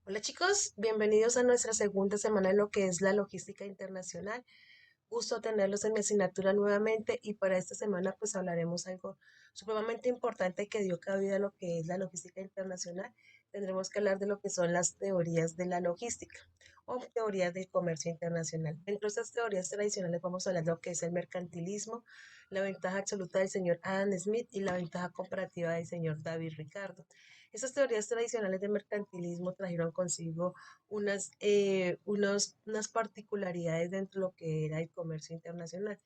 Hola chicos, bienvenidos a nuestra segunda semana en lo que es la logística internacional. Gusto tenerlos en mi asignatura nuevamente y para esta semana pues hablaremos algo supremamente importante que dio cabida a lo que es la logística internacional. Tendremos que hablar de lo que son las teorías de la logística o teorías del comercio internacional. Dentro de estas teorías tradicionales vamos a hablar de lo que es el mercantilismo, la ventaja absoluta del señor Adam Smith y la ventaja comparativa del señor David Ricardo. Estas teorías tradicionales de mercantilismo trajeron consigo unas particularidades dentro de lo que era el comercio internacional.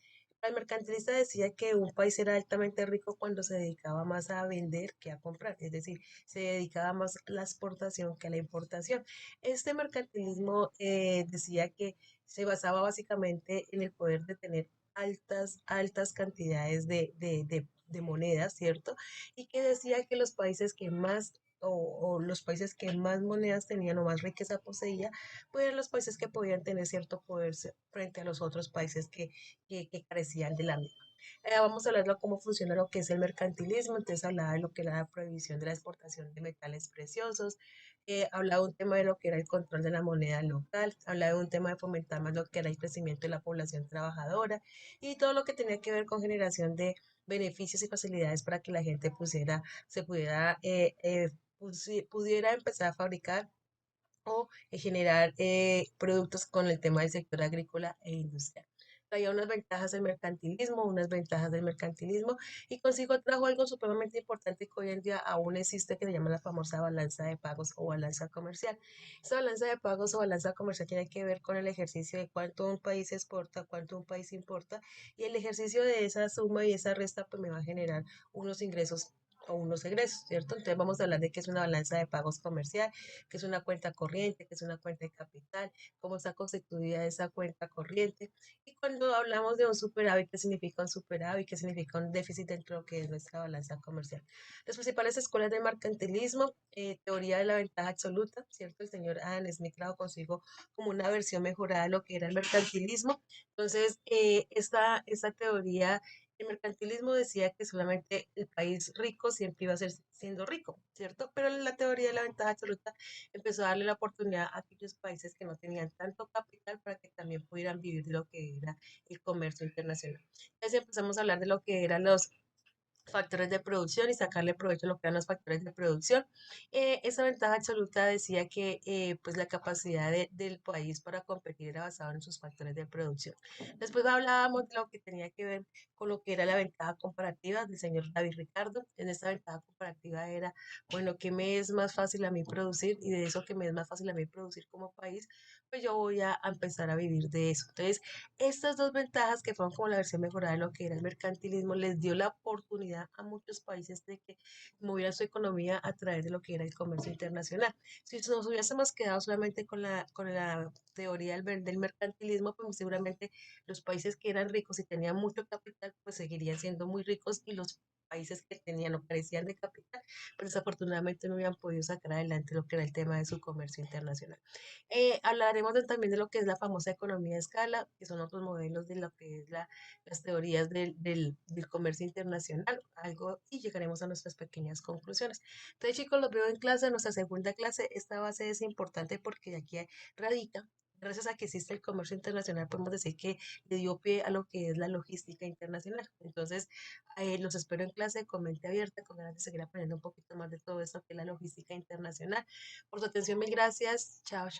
El mercantilista decía que un país era altamente rico cuando se dedicaba más a vender que a comprar, es decir, se dedicaba más a la exportación que a la importación. Este mercantilismo decía que se basaba básicamente en el poder de tener altas cantidades de monedas, ¿cierto? Y que decía que los países que más o los países que más monedas tenían o más riqueza poseía, pues eran los países que podían tener cierto poder frente a los otros países que carecían de la misma. Vamos a hablar de cómo funciona lo que es el mercantilismo, entonces hablaba de lo que era la prohibición de la exportación de metales preciosos, hablaba de un tema de lo que era el control de la moneda local, hablaba de un tema de fomentar más lo que era el crecimiento de la población trabajadora y todo lo que tenía que ver con generación de beneficios y facilidades para que la gente se pudiera pudiera empezar a fabricar o generar productos con el tema del sector agrícola e industrial. Traía unas ventajas del mercantilismo, unas ventajas del mercantilismo y consigo trajo algo supremamente importante que hoy en día aún existe que se llama la famosa balanza de pagos o balanza comercial. Esta balanza de pagos o balanza comercial tiene que ver con el ejercicio de cuánto un país exporta, cuánto un país importa y el ejercicio de esa suma y esa resta pues me va a generar unos ingresos o unos egresos, ¿cierto? Entonces vamos a hablar de qué es una balanza de pagos comercial, qué es una cuenta corriente, qué es una cuenta de capital, cómo está constituida esa cuenta corriente. Y cuando hablamos de un superávit, ¿qué significa un superávit? ¿Qué significa un déficit dentro de lo que es nuestra balanza comercial? Las principales escuelas de mercantilismo, teoría de la ventaja absoluta, ¿cierto? El señor Adam Smith trajo consigo como una versión mejorada de lo que era el mercantilismo. Entonces, esta teoría el mercantilismo decía que solamente el país rico siempre iba a ser siendo rico, ¿cierto? Pero la teoría de la ventaja absoluta empezó a darle la oportunidad a aquellos países que no tenían tanto capital para que también pudieran vivir de lo que era el comercio internacional. Entonces empezamos a hablar de lo que eran los factores de producción y sacarle provecho a lo que eran los factores de producción. Esa ventaja absoluta decía que pues la capacidad del país para competir era basada en sus factores de producción. Después hablábamos de lo que tenía que ver con lo que era la ventaja comparativa del señor David Ricardo. En esta ventaja comparativa era, bueno, ¿qué me es más fácil a mí producir? Y de eso que me es más fácil a mí producir como país, pues yo voy a empezar a vivir de eso. Entonces, estas dos ventajas que fueron como la versión mejorada de lo que era el mercantilismo les dio la oportunidad a muchos países de que movieran su economía a través de lo que era el comercio internacional. Si nos hubiésemos quedado solamente con la teoría del mercantilismo, pues seguramente los países que eran ricos y tenían mucho capital, pues seguirían siendo muy ricos y los países que tenían o carecían de capital, pues desafortunadamente no habían podido sacar adelante lo que era el tema de su comercio internacional. Hablaremos también de lo que es la famosa economía de escala, que son otros modelos de lo que es las teorías del comercio internacional, algo, y llegaremos a nuestras pequeñas conclusiones. Entonces, chicos, los veo en clase, en nuestra segunda clase. Esta base es importante porque de aquí radica. Gracias a que existe el comercio internacional, podemos decir que le dio pie a lo que es la logística internacional. Entonces, los espero en clase con mente abierta, con ganas de seguir aprendiendo un poquito más de todo esto que es la logística internacional. Por su atención, mil gracias. Chao, chao.